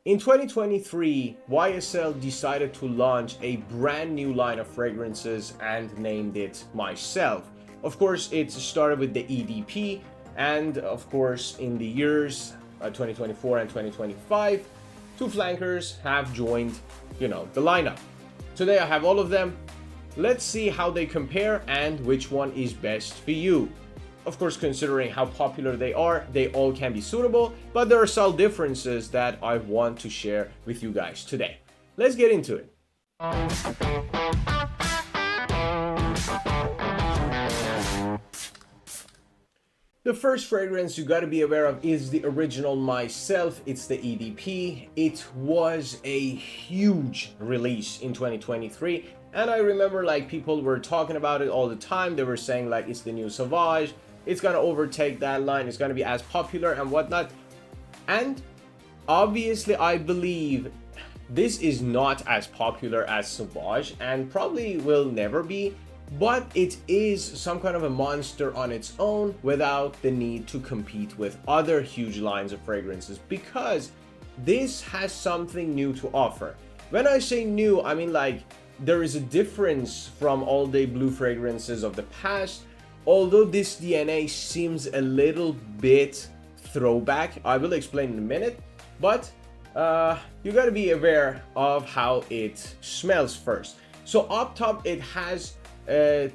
In 2023, YSL decided to launch a brand new line of fragrances and named it MYSLF. Of course, it started with the EDP, and of course, in the years 2024 and 2025, two flankers have joined, the lineup. Today I have all of them. Let's see how they compare and which one is best for you. Of course, considering how popular they all can be suitable, but there are subtle differences that I want to share with you guys today. Let's get into it. The first fragrance you gotta be aware of is the original MYSLF. It's the EDP. It was a huge release in 2023, and I remember people were talking about it all the time. They were saying it's the new Sauvage, it's gonna overtake that line, it's gonna be as popular and whatnot. And obviously I believe this is not as popular as Sauvage and probably will never be, but it is some kind of a monster on its own without the need to compete with other huge lines of fragrances, because this has something new to offer. When I say new, I mean there is a difference from all the blue fragrances of the past. Although this DNA seems a little bit throwback, I will explain in a minute, but you gotta be aware of how it smells first. So up top, it has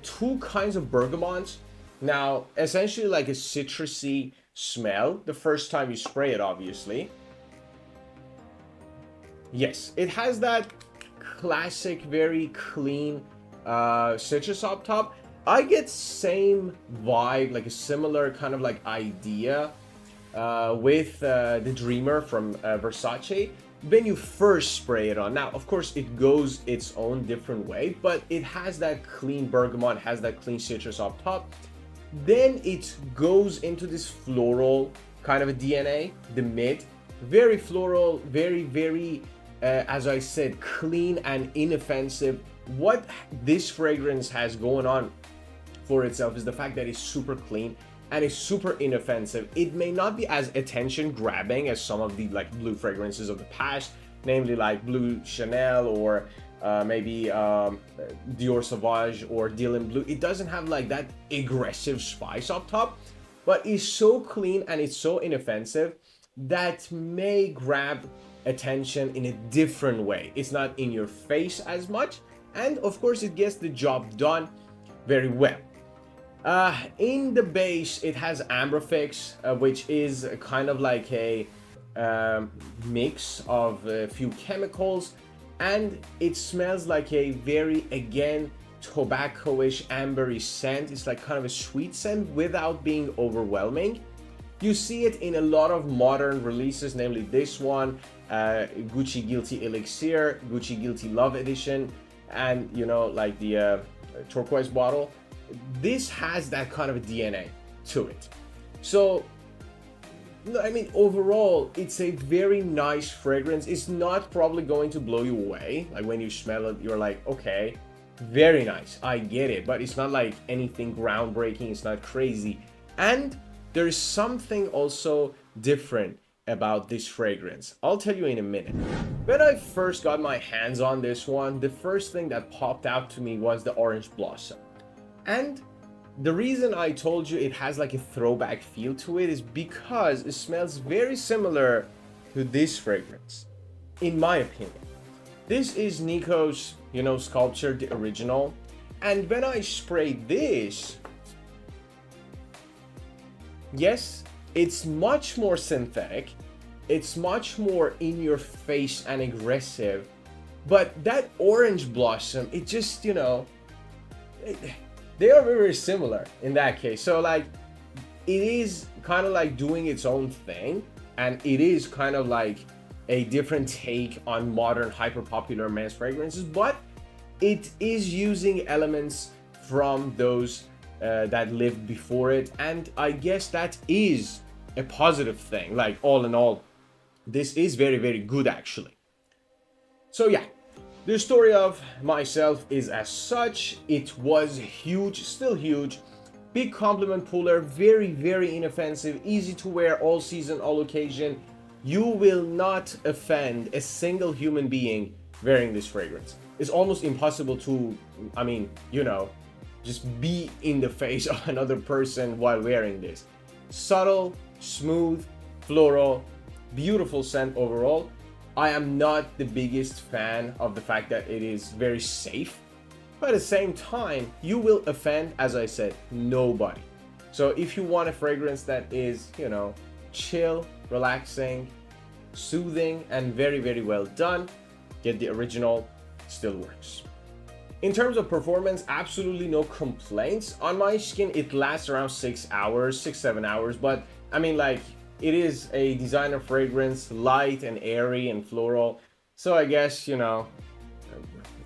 two kinds of bergamots. Now, essentially a citrusy smell the first time you spray it, obviously. Yes, it has that classic, very clean citrus up top. I get same vibe, a similar kind of idea with the Dreamer from Versace when you first spray it on. Now, of course, it goes its own different way, but it has that clean bergamot, has that clean citrus up top. Then it goes into this floral kind of a DNA, the mid, very floral, very, as I said, clean and inoffensive. What this fragrance has going on for itself is the fact that it's super clean and it's super inoffensive. It may not be as attention grabbing as some of the blue fragrances of the past, namely Blue Chanel or maybe Dior Sauvage or Dylan Blue. It doesn't have that aggressive spice up top, but it's so clean and it's so inoffensive that may grab attention in a different way. It's not in your face as much, and of course it gets the job done very well. In the base, it has Ambrofix, which is kind of a mix of a few chemicals, and it smells like a very, again, tobacco-ish ambery scent. It's kind of a sweet scent without being overwhelming. You see it in a lot of modern releases, namely this one, Gucci Guilty Elixir, Gucci Guilty Love Edition, and the turquoise bottle. This has that kind of a DNA to it. So, I mean, overall, it's a very nice fragrance. It's not probably going to blow you away. When you smell it, you're okay, very nice, I get it. But it's not anything groundbreaking. It's not crazy. And there's something also different about this fragrance. I'll tell you in a minute. When I first got my hands on this one, the first thing that popped out to me was the orange blossom. And the reason I told you it has a throwback feel to it is because it smells very similar to this fragrance, in my opinion. This is Nico's, Sculpture, the original. And when I spray this, yes, it's much more synthetic. It's much more in your face and aggressive. But that orange blossom, it just, they are very similar in that case. So it is kind of doing its own thing, and it is kind of a different take on modern hyper popular men's fragrances, but it is using elements from those that lived before it, and I guess that is a positive thing. All in all, this is very, very good actually. So yeah, the story of MYSLF is as such. It was huge, still huge, big compliment puller, very, very inoffensive, easy to wear all season, all occasion, You will not offend a single human being wearing this fragrance. It's almost impossible to, I mean, you know, just be in the face of another person while wearing this. Subtle, smooth, floral, beautiful scent overall. I am not the biggest fan of the fact that it is very safe, but at the same time, you will offend, as I said, nobody. So if you want a fragrance that is, you know, chill, relaxing, soothing, and very, very well done, get the original. Still works. In terms of performance, absolutely no complaints. On my skin, it lasts around 6 hours, 6-7 hours, but I mean, like, it is a designer fragrance, light and airy and floral. So I guess, you know,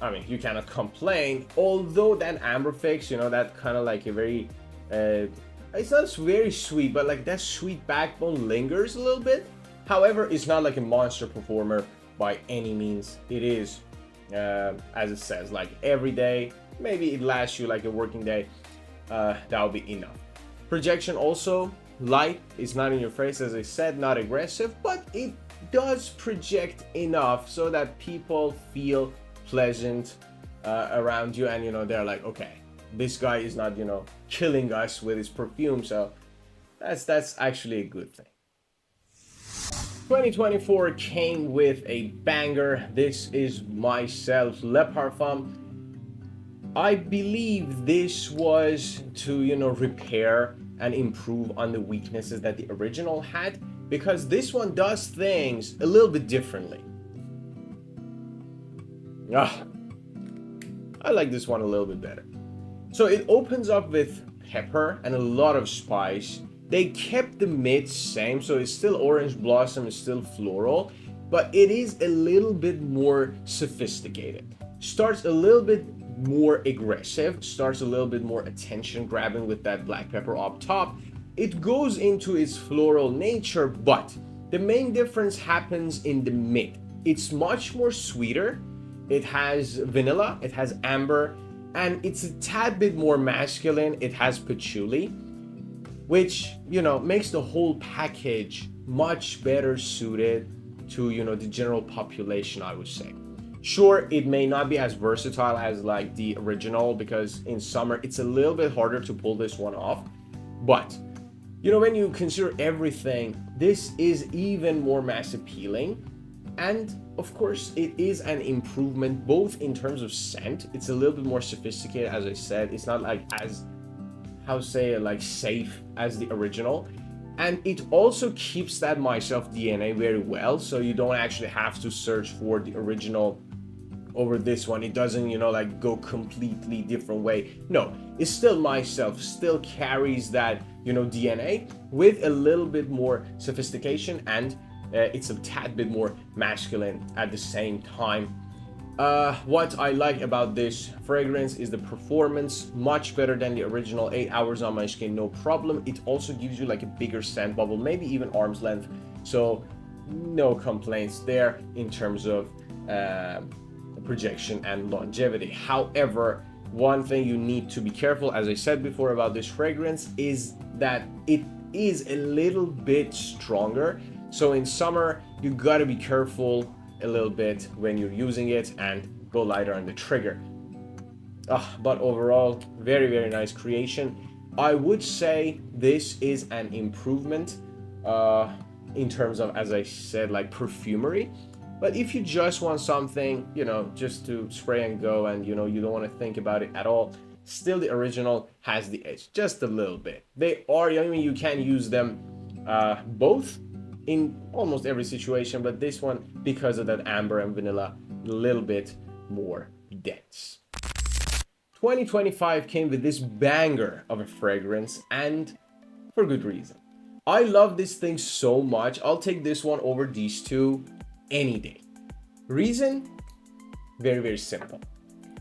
I mean, you cannot complain. Although that Ambrofix, you know, that kind of like a very, it's not very sweet, but like that sweet backbone lingers a little bit. However, it's not like a monster performer by any means. It is, as it says, like every day, maybe it lasts you like a working day. That'll be enough. Projection also light, it's not in your face, as I said, not aggressive, but it does project enough so that people feel pleasant around you, and you know, they're like, okay, this guy is not, you know, killing us with his perfume. So that's actually a good thing. 2024 came with a banger. This is MYSLF Le Parfum. I believe this was to, you know, repair and improve on the weaknesses that the original had, because this one does things a little bit differently. I like this one a little bit better. So it opens up with pepper and a lot of spice. They kept the mids same, so it's still orange blossom, it's still floral, but it is a little bit more sophisticated. Starts a little bit more aggressive, starts a little bit more attention grabbing with that black pepper up top. It goes into its floral nature, but the main difference happens in the mid. It's much more sweeter. It has vanilla, it has amber, and it's a tad bit more masculine. It has patchouli, which, you know, makes the whole package much better suited to, you know, the general population, I would say. Sure, it may not be as versatile as like the original, because in summer it's a little bit harder to pull this one off, but you know, when you consider everything, this is even more mass appealing. And of course, it is an improvement both in terms of scent. It's a little bit more sophisticated, as I said. It's not like as, how say, like safe as the original. And it also keeps that MYSLF DNA very well, so you don't actually have to search for the original over this one. It doesn't, you know, like go completely different way. No, it's still MYSLF, still carries that, you know, DNA with a little bit more sophistication, and it's a tad bit more masculine at the same time. What I like about this fragrance is the performance, much better than the original. 8 hours on my skin, no problem. It also gives you like a bigger scent bubble, maybe even arm's length, so no complaints there in terms of projection and longevity. However, one thing you need to be careful, as I said before, about this fragrance is that it is a little bit stronger. So in summer, you gotta be careful a little bit when you're using it and go lighter on the trigger. But overall, very, very nice creation. I would say this is an improvement in terms of, as I said, like perfumery. But if you just want something, you know, just to spray and go, and you know, you don't want to think about it at all, still the original has the edge, just a little bit. They are, I mean, you can use them both in almost every situation, but this one, because of that amber and vanilla, a little bit more dense. 2025 came with this banger of a fragrance, and for good reason. I love this thing so much. I'll take this one over these two any day. Reason? Very, very simple.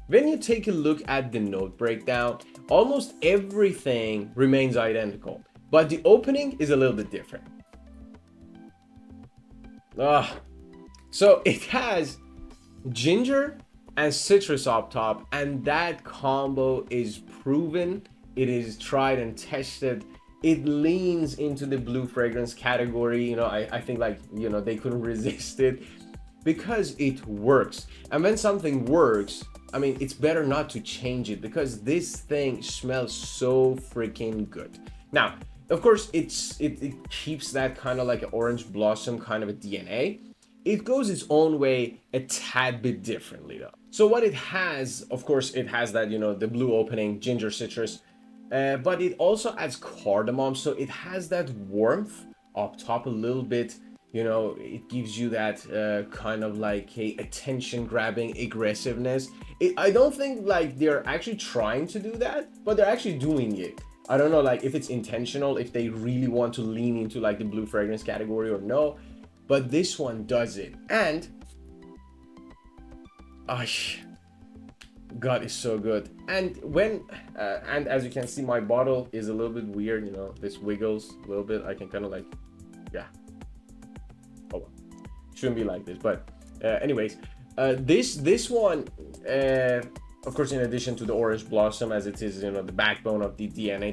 When you take a look at the note breakdown, almost everything remains identical, but the opening is a little bit different. So it has ginger and citrus up top, and that combo is proven. It is tried and tested. it leans into the blue fragrance category. You know, I think like, you know, they couldn't resist it because it works. And when something works, I mean, it's better not to change it because this thing smells so freaking good. Now, of course, it keeps that kind of like an orange blossom kind of a DNA. It goes its own way a tad bit differently though. So what it has, of course, it has that, you know, the blue opening, ginger citrus, but it also adds cardamom. So it has that warmth up top a little bit. You know, it gives you that kind of like a attention grabbing aggressiveness. I don't think like they're actually trying to do that, but they're actually doing it. I don't know like if it's intentional, if they really want to lean into like the blue fragrance category or no, but this one does it. And God, it's so good. And when and as you can see, my bottle is a little bit weird, you know, this wiggles a little bit. I can kind of like, yeah, oh well, shouldn't be like this, but anyways, this one, of course, in addition to the orange blossom, as it is, you know, the backbone of the DNA,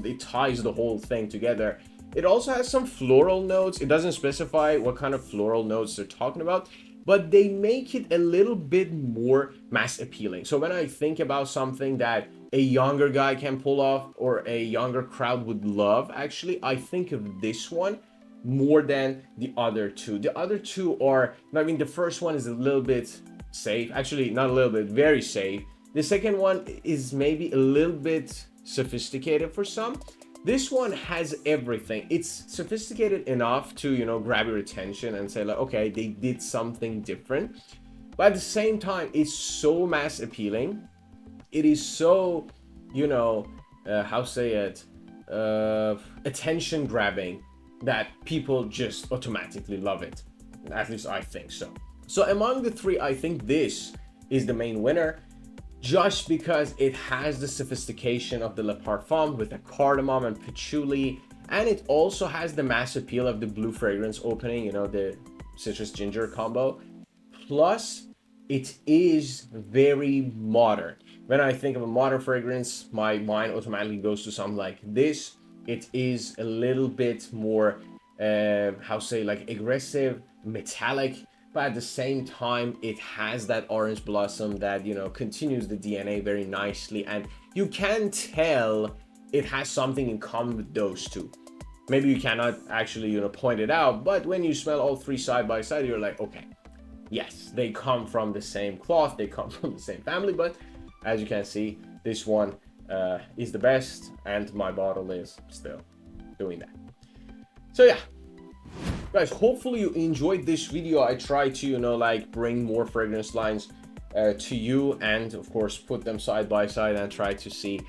it ties the whole thing together. It also has some floral notes. It doesn't specify what kind of floral notes they're talking about, but they make it a little bit more mass appealing. So when I think about something that a younger guy can pull off or a younger crowd would love, actually, I think of this one more than the other two. The other two are, I mean, the first one is a little bit safe. Actually, not a little bit, very safe. The second one is maybe a little bit sophisticated for some. This one has everything. It's sophisticated enough to, you know, grab your attention and say like, okay, they did something different. But at the same time, it's so mass appealing. It is so, you know, how say it, attention grabbing that people just automatically love it. At least I think so. So among the three, I think this is the main winner, just because it has the sophistication of the Le Parfum with the cardamom and patchouli, and it also has the mass appeal of the blue fragrance opening, you know, the citrus ginger combo. Plus, it is very modern. When I think of a modern fragrance, my mind automatically goes to something like this. It is a little bit more, how say, like aggressive, metallic, but at the same time, it has that orange blossom that, you know, continues the DNA very nicely. And you can tell it has something in common with those two. Maybe you cannot actually, you know, point it out, but when you smell all three side by side, you're like, okay, yes, they come from the same cloth, they come from the same family. But as you can see, this one is the best, and my bottle is still doing that. So yeah, guys, hopefully you enjoyed this video. I try to, you know, like bring more fragrance lines to you, and of course put them side by side and try to see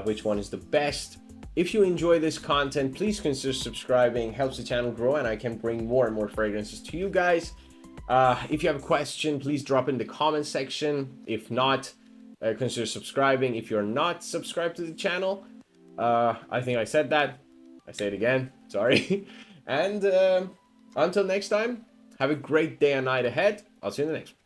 which one is the best. If you enjoy this content, please consider subscribing. Helps the channel grow and I can bring more and more fragrances to you guys. If you have a question, please drop in the comment section. If not, consider subscribing if you're not subscribed to the channel. I think I said that. I say it again, sorry. And until next time, have a great day and night ahead. I'll see you in the next one.